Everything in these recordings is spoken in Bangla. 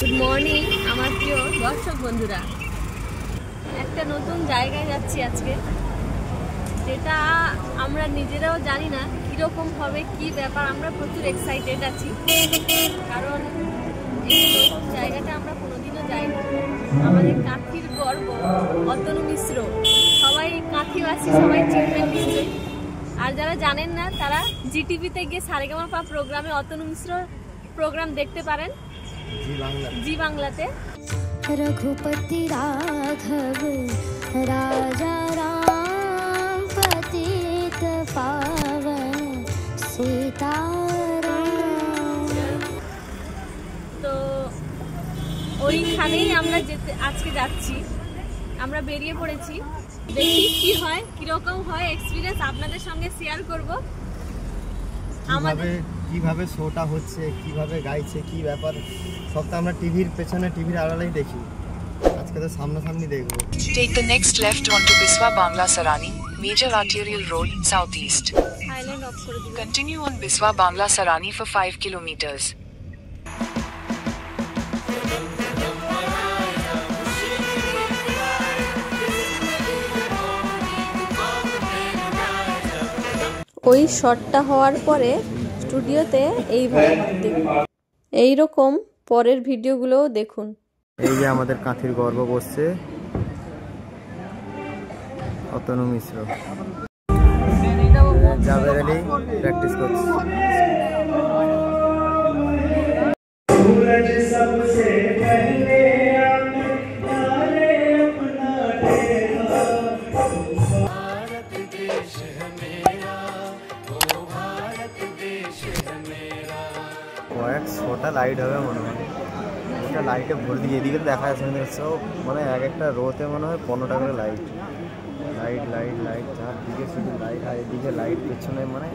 গুড মর্নিং আমার প্রিয় দর্শক বন্ধুরা, একটা নতুন জায়গায় যাচ্ছি আজকে, যেটা আমরা নিজেরাও জানি না কীরকম হবে, কি ব্যাপার। আমরা প্রচুর এক্সাইটেড আছি, কারণ এই নতুন জায়গাটা আমরা কোনোদিনও যাইনি। আমাদের কাঁথির গর্ব অতনু মিশ্র, সবাই কাঁথিবাসী, সবাই চিনবেন নিশ্চয়ই। আর যারা জানেন না তারা জিটিভিতে গিয়ে সারেগামাপা প্রোগ্রামে অতনু মিশ্র প্রোগ্রাম দেখতে পারেন জি বাংলাতে। रघुपति राघव राजा राम पतित पावन सीताराम। তো ওইখানেই আমরা আজকে যাচ্ছি, আমরা বেরিয়ে পড়েছি। দেখি কি হয়, কিরকম হয় এক্সপিরিয়েন্স আপনাদের সঙ্গে শেয়ার করব। কিভাবে শোটা হচ্ছে, কিভাবে গাইছে, কি ব্যাপার, সব তো আমরা টিভির পেছনে, টিভির আড়ালেই দেখি। আজকে তো সামনাসামনি দেখবো। Take the next left onto Biswa Bangla Sarani, Major Arterial Road, Southeast. Island of করে দিলাম। Continue on Biswa Bangla Sarani for 5 kilometers. ওই শটটা হওয়ার পরে স্টুডিওতে এইভাবে এইরকম পরের ভিডিওগুলোও দেখুন। এই যে আমাদের কাঁথির গর্ব বসছে অতনু মিশ্র, জাভেদ আলী প্র্যাকটিস করছে। কয়েক শোটা লাইট হবে মনে হয়, এটা লাইটে ভরে দিয়ে এদিকে দেখা যাচ্ছে সব, মানে এক একটা রোতে মনে হয় 15টা করে লাইট লাইট লাইট লাইট, চারদিকে শুধু লাইট, আর এদিকে লাইট পেছনে মানে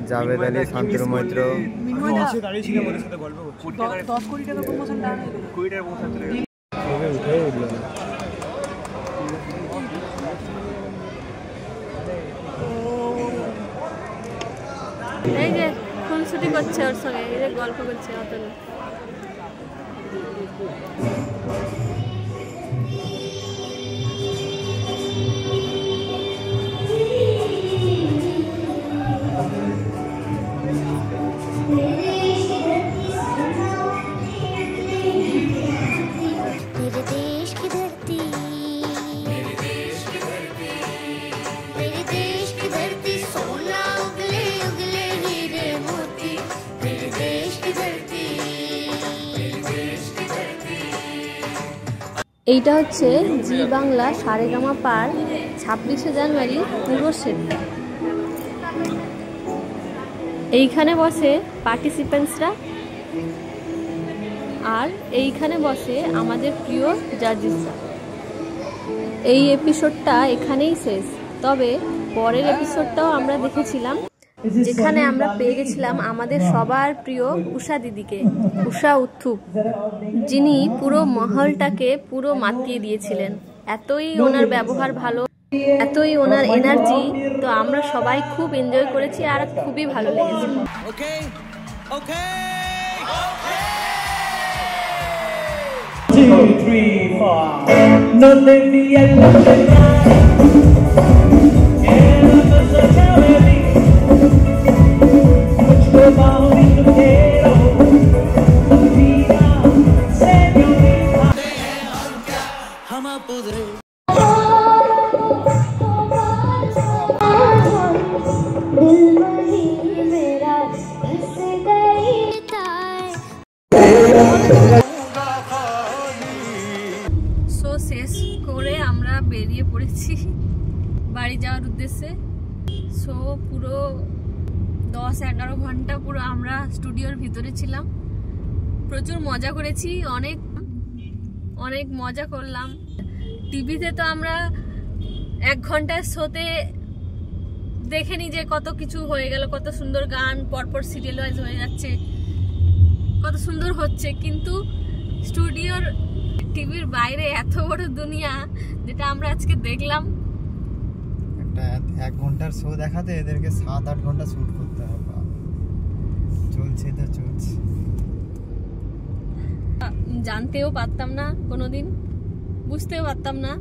জাভেদ আলী, শান্তনু মৈত্র। এই যে খুনসুটি করছে ওর সঙ্গে, এই যে গল্প করছে অতনু। এইটা হচ্ছে জি বাংলা সারেগামাপার 26শে জানুয়ারি পুরো সেটটা। এইখানে বসে পার্টিসিপেন্টসরা, আর এইখানে বসে আমাদের প্রিয় জাজিসরা। এই এপিসোডটা এখানেই শেষ, তবে পরের এপিসোডটাও আমরা দেখেছিলাম, যেখানে আমরা পেয়ে গেছিলাম আমাদের সবার প্রিয় উষা দিদিকে, উষা উত্থুপ, যিনি পুরো মহলটাকে পুরো মাতিয়ে দিয়েছিলেন। এতই ওনার ব্যবহার ভালো, এতই ওনার এনার্জি, তো আমরা সবাই খুব এনজয় করেছি আর খুবই ভালো লেগেছে। শেষ করে আমরা বেরিয়ে পড়েছি বাড়ি যাওয়ার উদ্দেশ্যে। সো পুরো 10-11 ঘন্টা পুরো আমরা স্টুডিওর ভিতরে ছিলাম, প্রচুর মজা করেছি, অনেক মজা করলাম। টিভিতে তো আমরা 1 ঘন্টার শোতে দেখেনি যে কত কিছু হয়ে গেল, কত সুন্দর গান পরপর সিরিয়াল ওয়াইজ হয়ে যাচ্ছে, কত সুন্দর হচ্ছে, কিন্তু স্টুডিওর টিভির বাইরে এত বড় দুনিয়া যেটা আমরা আজকে দেখলাম। একটা 1 ঘন্টার শো দেখাতে এদেরকে 7-8 ঘন্টা শুট করতে হবে। চলছে তো চলছে, জানতেও পারতাম না, কোনোদিন বুঝতেও পারতাম না।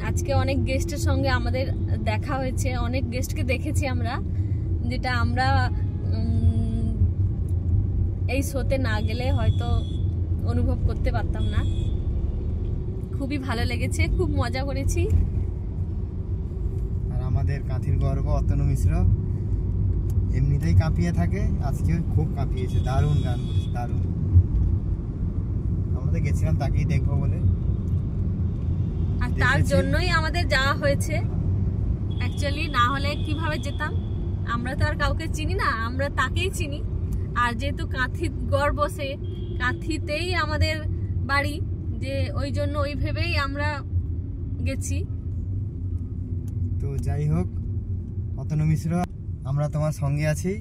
আজকে অনেক গেস্টের সঙ্গে আমাদের দেখা হয়েছে, অনেক গেস্টকে দেখেছি আমরা, যেটা আমরা এই শোতে না গেলে হয়তো অনুভব করতে পারতাম না। খুবই ভালো লেগেছে, খুব মজা করেছি। আর আমাদের কাঁথির গর্ব অতনু মিশ্র এমনিতেই কাঁপিয়ে থাকে, আজকে খুব কাঁপিয়েছে, দারুণ গান করেছে, দারুণ। আমরা তো গেছিলাম তাকেই দেখবো বলে, আর তার জন্যই আমাদের যাওয়া হয়েছে। অ্যাকচুয়ালি না হলে কিভাবে যেতাম, আমরা তো আর কাউকে চিনি না, আমরা তাকেই চিনি। আর যেহেতু কাঁথির গড় বসে, কাঁথিতেই আমাদের বাড়ি, যে ওই জন্য ওই ভেবেই আমরা গেছি। তো যাই হোক, অতনু মিশ্র আমরা তোমার সঙ্গে আছি,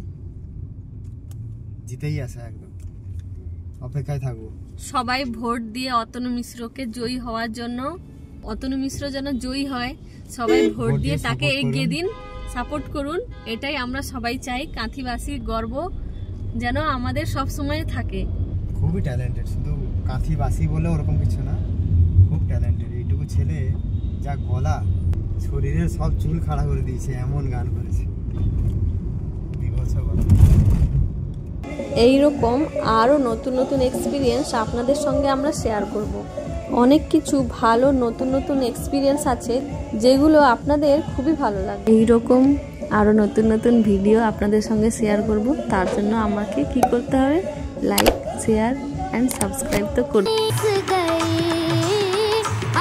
জিতেই আসা, একদম অপেক্ষায় থাকবো। সবাই ভোট দিয়ে অতনু মিশ্রকে জয়ী হওয়ার জন্য, অতনু মিশ্র যেন জয়ী হয়, সবাই ভোট দিয়ে তাকে এগিয়ে দিন, সাপোর্ট করুন, এটাই আমরা সবাই চাই। কাঁথিবাসীর গর্ব যেন আমাদের সব সময় থাকে। খুবই ট্যালেন্টেড, শুধু কাঁথিবাসী বলে ওরকম কিছু না, খুব ট্যালেন্টেড। এইটুকু ছেলে যা গলা, শরীরের সব চুল খাড়া করে দিয়েছে, এমন গান করেছে, বিভৎস গলা। এইরকম আরও নতুন নতুন এক্সপিরিয়েন্স আপনাদের সঙ্গে আমরা শেয়ার করব। অনেক কিছু ভালো নতুন নতুন এক্সপিরিয়েন্স আছে যেগুলো আপনাদের খুবই ভালো লাগবে। এইরকম আরও নতুন নতুন ভিডিও আপনাদের সঙ্গে শেয়ার করব, তার জন্য আমাকে কি করতে হবে, লাইক, শেয়ার অ্যান্ড সাবস্ক্রাইব তো করতে